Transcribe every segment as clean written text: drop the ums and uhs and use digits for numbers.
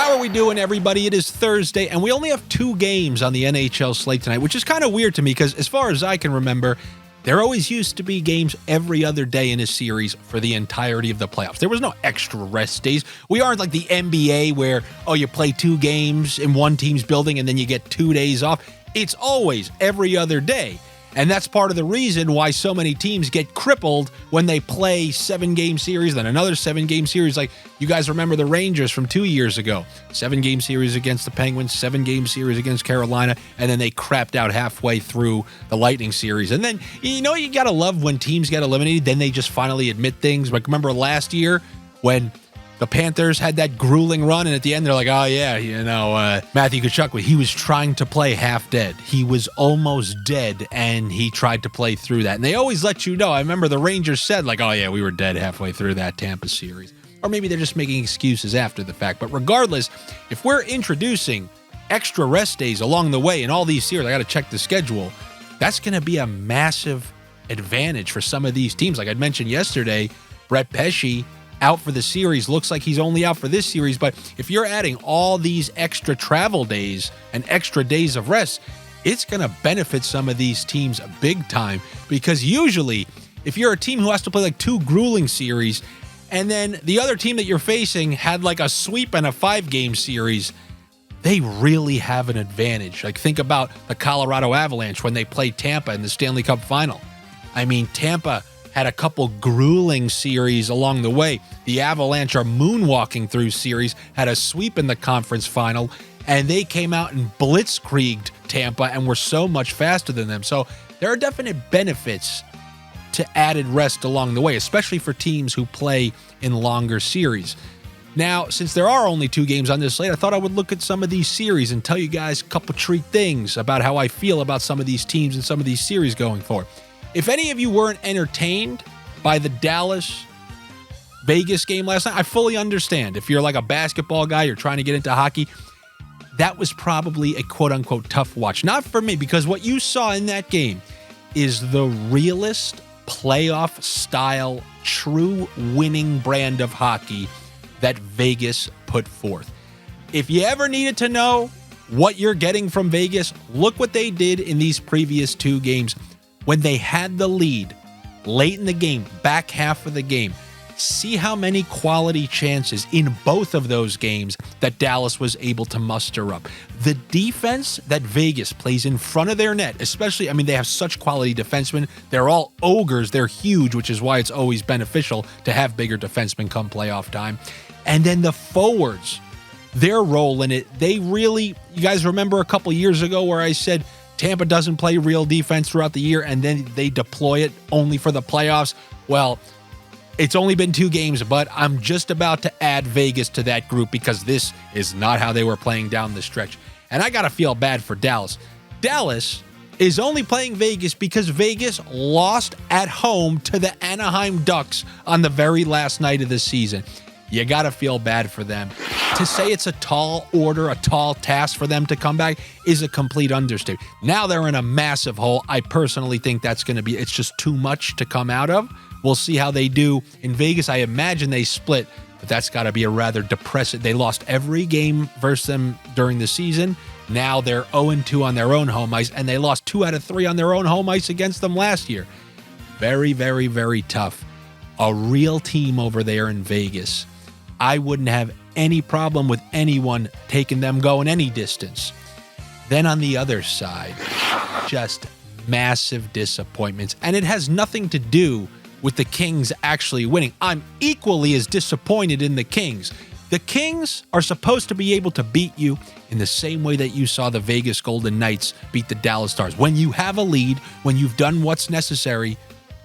How are we doing, everybody? It is Thursday, and we only have 2 games on the NHL slate tonight, which is kind of weird to me because as far as I can remember, there always used to be games every other day in a series for the entirety of the playoffs. There was no extra rest days. We aren't like the NBA where, you play 2 games in one team's building and then you get 2 days off. It's always every other day. And that's part of the reason why so many teams get crippled when they play 7-game series, then another 7-game series. Like, you guys remember the Rangers from 2 years ago. 7-game series against the Penguins, 7-game series against Carolina, and then they crapped out halfway through the Lightning series. And then, you got to love when teams get eliminated, then they just finally admit things. Like, remember last year when the Panthers had that grueling run, and at the end, they're like, Matthew Tkachuk, he was trying to play half dead. He was almost dead, and he tried to play through that. And they always let you know. I remember the Rangers said, we were dead halfway through that Tampa series. Or maybe they're just making excuses after the fact. But regardless, if we're introducing extra rest days along the way in all these series, I got to check the schedule, that's going to be a massive advantage for some of these teams. Like I'd mentioned yesterday, Brett Pesce, out for the series. Looks like he's only out for this series, but if you're adding all these extra travel days and extra days of rest, it's going to benefit some of these teams big time, because usually if you're a team who has to play like 2 grueling series and then the other team that you're facing had like a sweep and a 5-game series, they really have an advantage. Like, think about the Colorado Avalanche when they played Tampa in the Stanley Cup final. I mean, Tampa had a couple grueling series along the way. The Avalanche are moonwalking through series, had a sweep in the conference final, and they came out and blitzkrieged Tampa and were so much faster than them. So there are definite benefits to added rest along the way, especially for teams who play in longer series. Now, since there are only 2 games on this slate, I thought I would look at some of these series and tell you guys a couple treat things about how I feel about some of these teams and some of these series going forward. If any of you weren't entertained by the Dallas-Vegas game last night, I fully understand. If you're like a basketball guy, you're trying to get into hockey, that was probably a quote-unquote tough watch. Not for me, because what you saw in that game is the realest playoff-style, true winning brand of hockey that Vegas put forth. If you ever needed to know what you're getting from Vegas, look what they did in these previous 2 games. When they had the lead late in the game, back half of the game, see how many quality chances in both of those games that Dallas was able to muster up. The defense that Vegas plays in front of their net, especially, they have such quality defensemen. They're all ogres. They're huge, which is why it's always beneficial to have bigger defensemen come playoff time. And then the forwards, their role in it, you guys remember a couple years ago where I said, Tampa doesn't play real defense throughout the year, and then they deploy it only for the playoffs. Well, it's only been 2 games, but I'm just about to add Vegas to that group because this is not how they were playing down the stretch. And I got to feel bad for Dallas. Dallas is only playing Vegas because Vegas lost at home to the Anaheim Ducks on the very last night of the season. You got to feel bad for them. To say it's a tall order, a tall task for them to come back is a complete understatement. Now they're in a massive hole. I personally think it's just too much to come out of. We'll see how they do in Vegas. I imagine they split, but that's got to be a rather depressing. They lost every game versus them during the season. Now they're 0-2 on their own home ice, and they lost 2 out of 3 on their own home ice against them last year. Very, very, very tough. A real team over there in Vegas. I wouldn't have any problem with anyone taking them going any distance. Then on the other side, just massive disappointments. And it has nothing to do with the Kings actually winning. I'm equally as disappointed in the Kings. The Kings are supposed to be able to beat you in the same way that you saw the Vegas Golden Knights beat the Dallas Stars. When you have a lead, when you've done what's necessary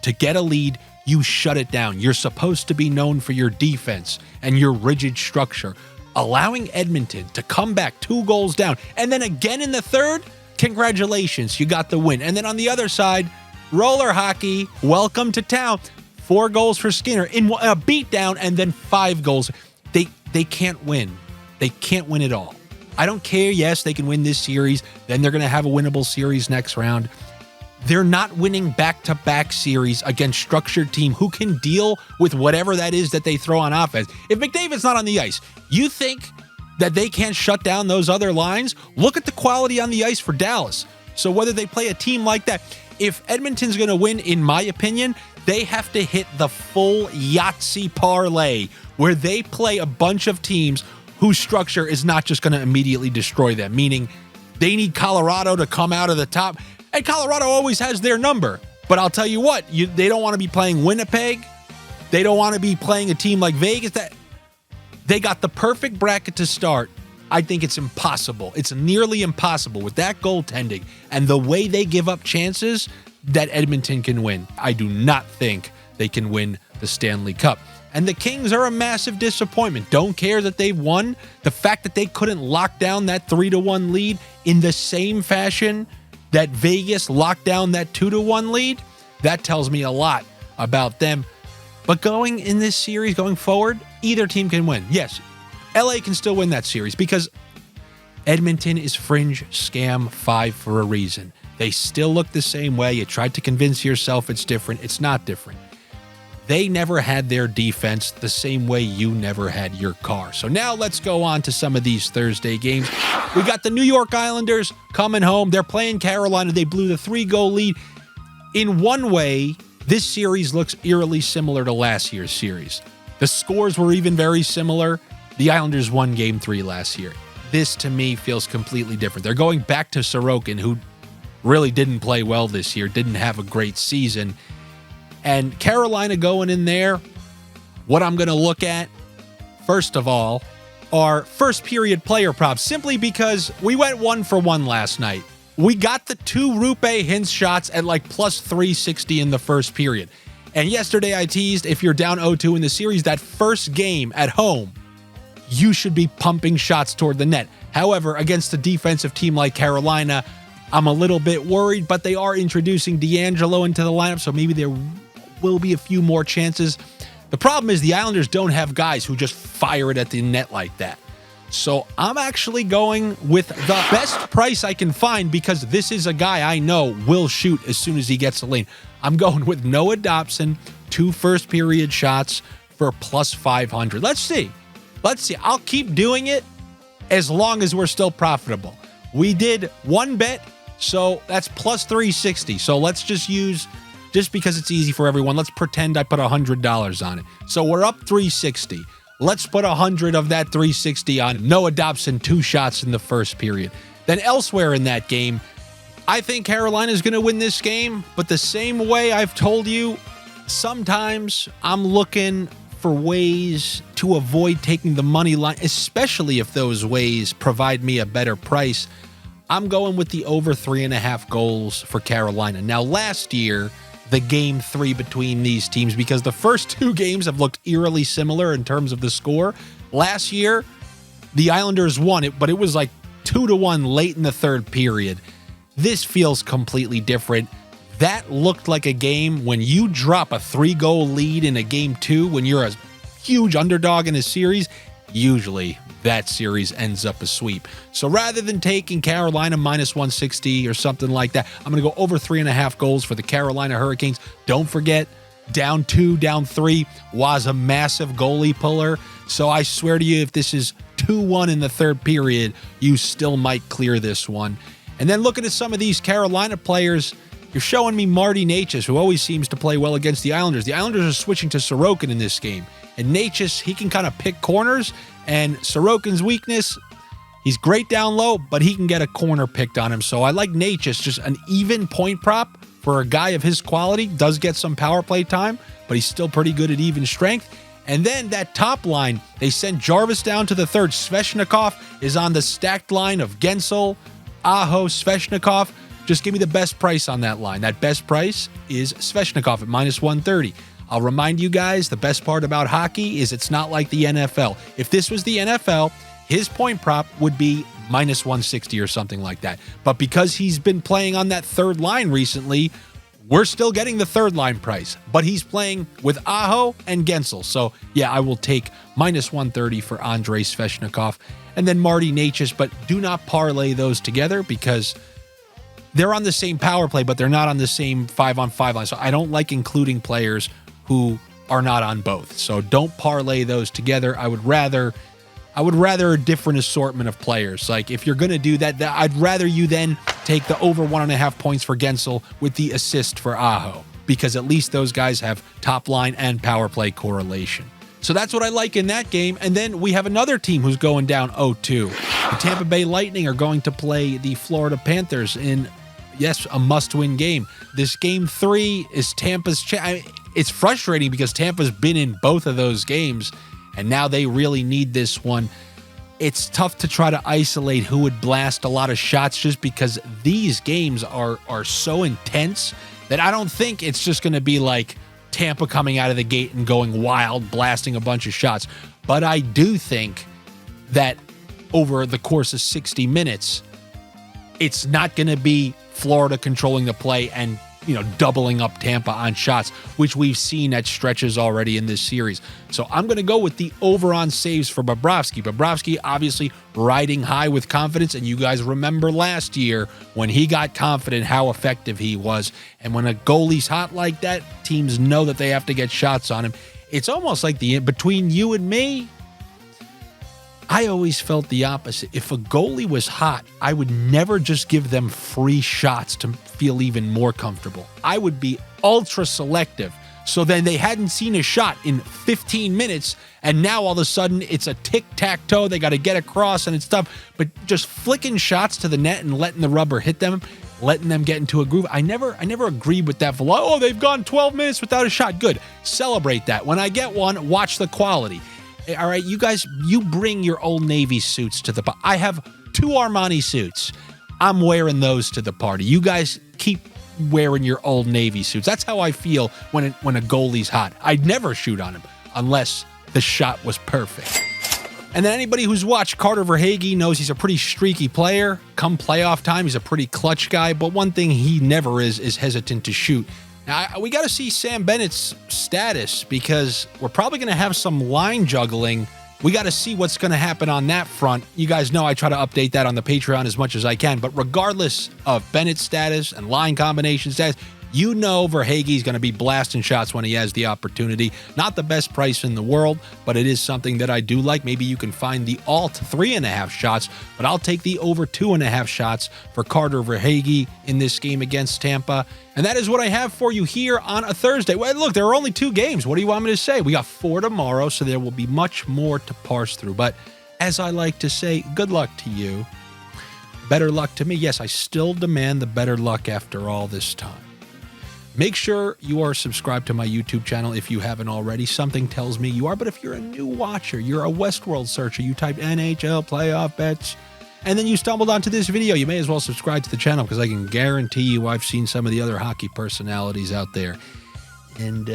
to get a lead, you shut it down. You're supposed to be known for your defense and your rigid structure. Allowing Edmonton to come back 2 goals down, and then again in the third, congratulations, you got the win. And then on the other side, roller hockey, welcome to town. 4 goals for Skinner in a beatdown, and then 5 goals. They can't win. They can't win at all. I don't care. Yes, they can win this series. Then they're going to have a winnable series next round. They're not winning back-to-back series against structured team who can deal with whatever that is that they throw on offense. If McDavid's not on the ice, you think that they can't shut down those other lines. Look at the quality on the ice for Dallas. So whether they play a team like that, if Edmonton's going to win, in my opinion, they have to hit the full Yahtzee parlay where they play a bunch of teams whose structure is not just going to immediately destroy them, meaning they need Colorado to come out of the top. And Colorado always has their number. But I'll tell you what, they don't want to be playing Winnipeg. They don't want to be playing a team like Vegas. They got the perfect bracket to start. I think it's impossible. It's nearly impossible with that goaltending and the way they give up chances that Edmonton can win. I do not think they can win the Stanley Cup. And the Kings are a massive disappointment. Don't care that they've won. The fact that they couldn't lock down that 3-1 lead in the same fashion that Vegas locked down that 2-1 lead, that tells me a lot about them. But going in this series, going forward, either team can win. Yes, LA can still win that series because Edmonton is fringe scam 5 for a reason. They still look the same way. You tried to convince yourself it's different. It's not different. They never had their defense the same way you never had your car. So now let's go on to some of these Thursday games. We got the New York Islanders coming home. They're playing Carolina. They blew the 3-goal lead. In one way, this series looks eerily similar to last year's series. The scores were even very similar. The Islanders won Game 3 last year. This, to me, feels completely different. They're going back to Sorokin, who really didn't play well this year, didn't have a great season. And Carolina going in there, what I'm going to look at, first of all, are first period player props, simply because we went 1 for 1 last night. We got the 2 Rupe Hintz shots at like plus 360 in the first period. And yesterday I teased, if you're down 0-2 in the series, that first game at home, you should be pumping shots toward the net. However, against a defensive team like Carolina, I'm a little bit worried, but they are introducing D'Angelo into the lineup, so maybe there will be a few more chances. The problem is the Islanders don't have guys who just fire it at the net like that. So I'm actually going with the best price I can find because this is a guy I know will shoot as soon as he gets the lane. I'm going with Noah Dobson, 2 first period shots for plus 500. Let's see. I'll keep doing it as long as we're still profitable. We did 1 bet, so that's plus 360. So let's just use, just because it's easy for everyone, let's pretend I put $100 on it. So we're up 360. Let's put 100 of that 360 on Noah Dobson, 2 shots in the first period. Then elsewhere in that game, I think Carolina is going to win this game, but the same way I've told you, sometimes I'm looking for ways to avoid taking the money line, especially if those ways provide me a better price. I'm going with the over 3.5 goals for Carolina. Now, last year, the Game 3 between these teams, because the first 2 games have looked eerily similar in terms of the score. Last year, the Islanders won it, but it was like 2-1 late in the third period. This feels completely different. That looked like a game when you drop a 3-goal lead in a Game 2, when you're a huge underdog in a series, usually that series ends up a sweep. So rather than taking Carolina minus 160 or something like that, I'm going to go over 3.5 goals for the Carolina Hurricanes. Don't forget, down 2, down 3 was a massive goalie puller. So I swear to you, if this is 2-1 in the third period, you still might clear this one. And then looking at some of these Carolina players, you're showing me Marty Necas, who always seems to play well against the Islanders. The Islanders are switching to Sorokin in this game. And Necas, he can kind of pick corners. And Sorokin's weakness, he's great down low, but he can get a corner picked on him. So I like Necas, just an even point prop for a guy of his quality. Does get some power play time, but he's still pretty good at even strength. And then that top line, they sent Jarvis down to the third. Svechnikov is on the stacked line of Gensel, Aho, Svechnikov. Just give me the best price on that line. That best price is Svechnikov at minus 130. I'll remind you guys, the best part about hockey is it's not like the NFL. If this was the NFL, his point prop would be minus 160 or something like that. But because he's been playing on that third line recently, we're still getting the third line price. But he's playing with Aho and Gensel. So, yeah, I will take minus 130 for Andrei Svechnikov. And then Marty Necas, but do not parlay those together because they're on the same power play, but they're not on the same 5-on-5 line. So I don't like including players who are not on both. So don't parlay those together. I would rather I would rather a different assortment of players. Like, if you're going to do that, I'd rather you then take the over 1.5 points for Gensel with the assist for Aho, because at least those guys have top line and power play correlation. So that's what I like in that game. And then we have another team who's going down 0-2. The Tampa Bay Lightning are going to play the Florida Panthers in, yes, a must-win game. This game 3 is Tampa's it's frustrating because Tampa's been in both of those games, and now they really need this one. It's tough to try to isolate who would blast a lot of shots just because these games are so intense that I don't think it's just going to be like Tampa coming out of the gate and going wild, blasting a bunch of shots. But I do think that over the course of 60 minutes, it's not going to be Florida controlling the play and, doubling up Tampa on shots, which we've seen at stretches already in this series. So I'm going to go with the over on saves for Bobrovsky. Bobrovsky obviously riding high with confidence, and you guys remember last year when he got confident how effective he was. And when a goalie's hot like that, teams know that they have to get shots on him. It's almost like between you and me, I always felt the opposite. If a goalie was hot, I would never just give them free shots to feel even more comfortable. I would be ultra selective. So then they hadn't seen a shot in 15 minutes, and now all of a sudden it's a tic-tac-toe. They got to get across, and it's tough. But just flicking shots to the net and letting the rubber hit them, letting them get into a groove. I never agreed with that. Oh, they've gone 12 minutes without a shot. Good. Celebrate that. When I get one, watch the quality. All right, you guys, you bring your Old Navy suits to the party. I have 2 Armani suits. I'm wearing those to the party. You guys keep wearing your Old Navy suits. That's how I feel when a goalie's hot. I'd never shoot on him unless the shot was perfect. And then anybody who's watched Carter Verhaeghe knows he's a pretty streaky player. Come playoff time, he's a pretty clutch guy. But one thing he never is hesitant to shoot. Now, we got to see Sam Bennett's status because we're probably going to have some line juggling. We got to see what's going to happen on that front. You guys know I try to update that on the Patreon as much as I can. But regardless of Bennett's status and line combination status, Verhaeghe's going to be blasting shots when he has the opportunity. Not the best price in the world, but it is something that I do like. Maybe you can find the alt 3.5 shots, but I'll take the over 2.5 shots for Carter Verhaeghe in this game against Tampa. And that is what I have for you here on a Thursday. Well, look, there are only 2 games. What do you want me to say? We got 4 tomorrow, so there will be much more to parse through. But as I like to say, good luck to you. Better luck to me. Yes, I still demand the better luck after all this time. Make sure you are subscribed to my YouTube channel if you haven't already. Something tells me you are, but if you're a new watcher, you're a Westworld searcher, you type NHL playoff bets, and then you stumbled onto this video, you may as well subscribe to the channel because I can guarantee you I've seen some of the other hockey personalities out there. And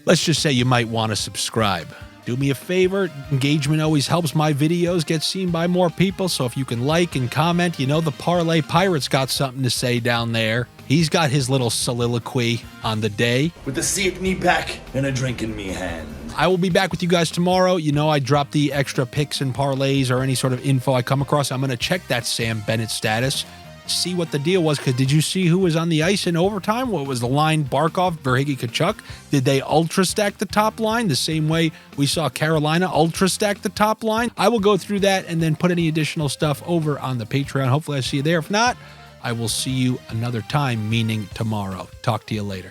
let's just say you might want to subscribe. Do me a favor, engagement always helps my videos get seen by more people, so if you can like and comment, the Parlay Pirate's got something to say down there. He's got his little soliloquy on the day. With a seat in me back and a drink in me hand. I will be back with you guys tomorrow. I drop the extra picks and parlays or any sort of info I come across. I'm going to check that Sam Bennett status, see what the deal was, because did you see who was on the ice in overtime? What was the line? Barkov, Verhaeghe, Tkachuk? Did they ultra stack the top line the same way we saw Carolina ultra stack the top line? I will go through that and then put any additional stuff over on the Patreon. Hopefully I see you there. If not, I will see you another time, meaning tomorrow. Talk to you later.